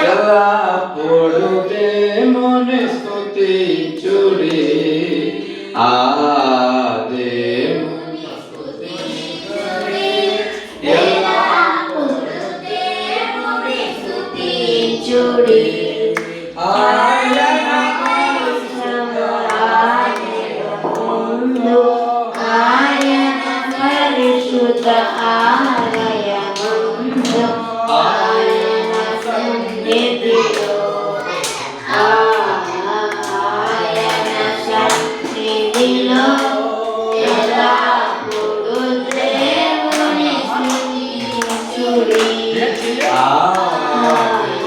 ఎల్లప్పుడు దేవుని స్తుతించుడి ఆ దేవుని స్తుతించుడి ఎల్లప్పుడు దేవుని స్తుతించుడి ఆయన పరిశుద్ధ ఆలయమందు ఆయన సన్నిధిలో ఆయన సన్నిధిలో ఎల్లప్పుడు దేవుని స్తుతించుడి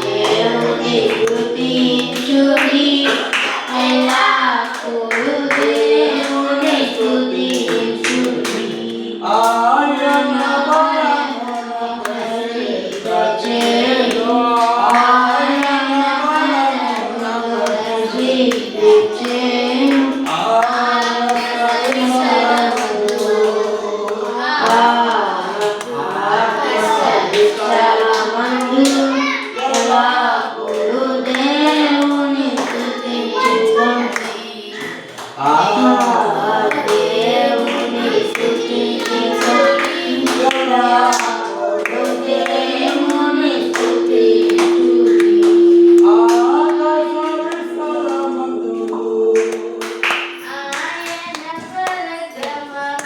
దేవుని స్తుతించుడి ఎల్లప్పుడు దేవుని స్తుతించుడి ఆయన బలమును ప్రసిద్ధించెను ఆయన బలమును ప్రసిద్ధించెను ఎల్లప్పుడు దేవుని స్తుతించుడి దేవుని స్తుతించుడి ఎల్లప్పుడు దేవుని స్తుతించుడి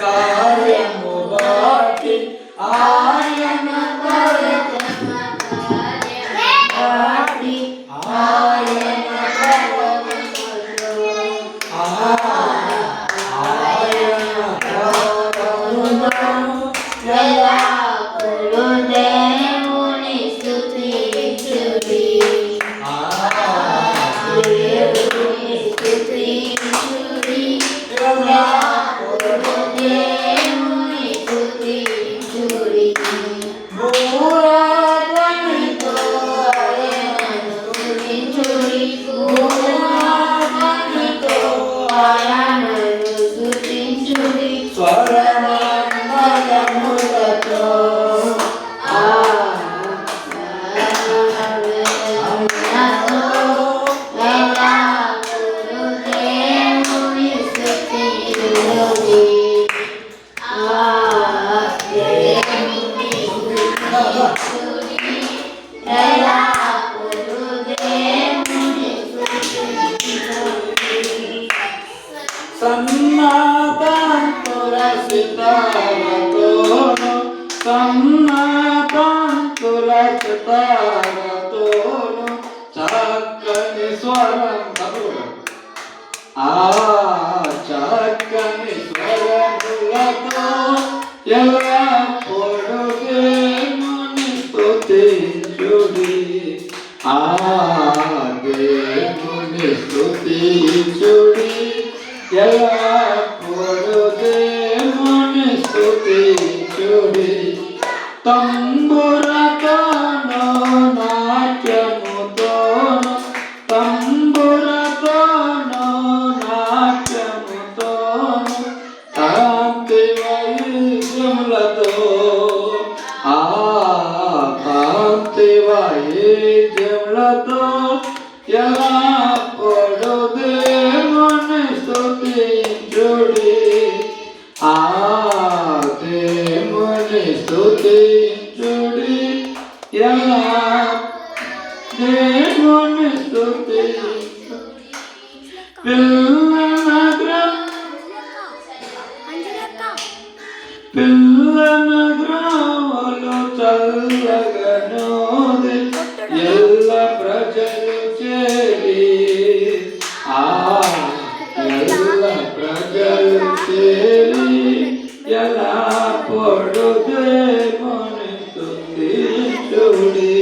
కార్యము బట్టి ఆయన పరమ కార్యము బట్టి ఆయన ఎల్లప్పుడు దేవుని స్తుతించుడి దేవుని స్తుతించుడి ఎల్లప్పుడు దేవుని స్తుతించుడి భూరాగణితో ఆయనను స్తుతించుడి భూరాగణితో ఆయనను స్తుతించుడి స్వరమండలములతో ఎల్లప్పుడు దేవుని స్తుతించుడి దేవుని స్తుతించుడి ఎల్లప్పుడు దేవుని స్తుతించుడి సన్నాతంతుల సితారతోను సన్నాతంతుల సితారతోను చక్కని స్వరం చక్కని స్వరములతో ఎల్లప్పుడు దేవుని స్తుతించుడి దేవుని స్తుతించుడి ఎల్లప్పుడు దేవుని స్తుతించుడి తంబురతోను నాట్యముతోను తంబురతోను నాట్యముతోను కాంతి వైద్యములతో కాంతి వైద్యములతో ఎల్లప్పుడు దేవుని స్తుతించుడి దేవుని స్తుతించుడి దేవుని స్తుతించుడి పిల్లన గ్రామలు చల్లగనోది ఎల్ల ప్రజలు చేరి ఎల్ల ప్రజలు చేరి ఎల్లప్పుడు దేవుని స్తుతించుడి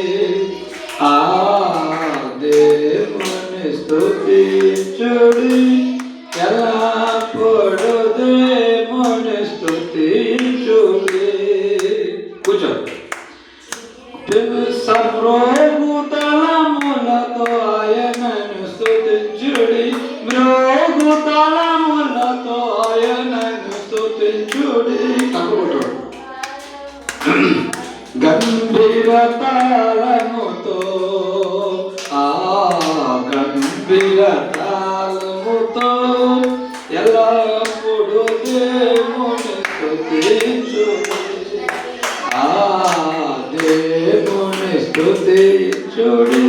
దేవుని స్తుతించుడి ఎల్లప్పుడు దేవుని స్తుతించుడి. కూర్చో. మ్రోగుతలములతో ఆయనను స్తుతించుడి మ్రోగుతలములతో ఆయనను స్తుతించుడి. గంభీర తాళముతో స్తుతించుడి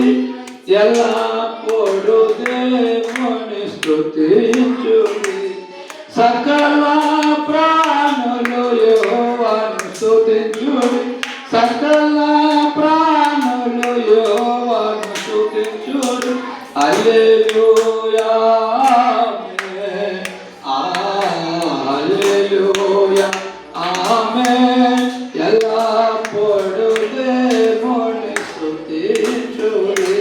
ఎల్లప్పుడూ దేవుని స్తుతించుడి సకల ప్రాణులు యెహోవాను స్తుతించుడి సకల ప్రాణులు యెహోవాను స్తుతించుడి హల్లెలూయా ఆమేన్ హల్లెలూయా ఆమేన్ ఎల్లప్పుడూ దేవుని స్తుతించుడి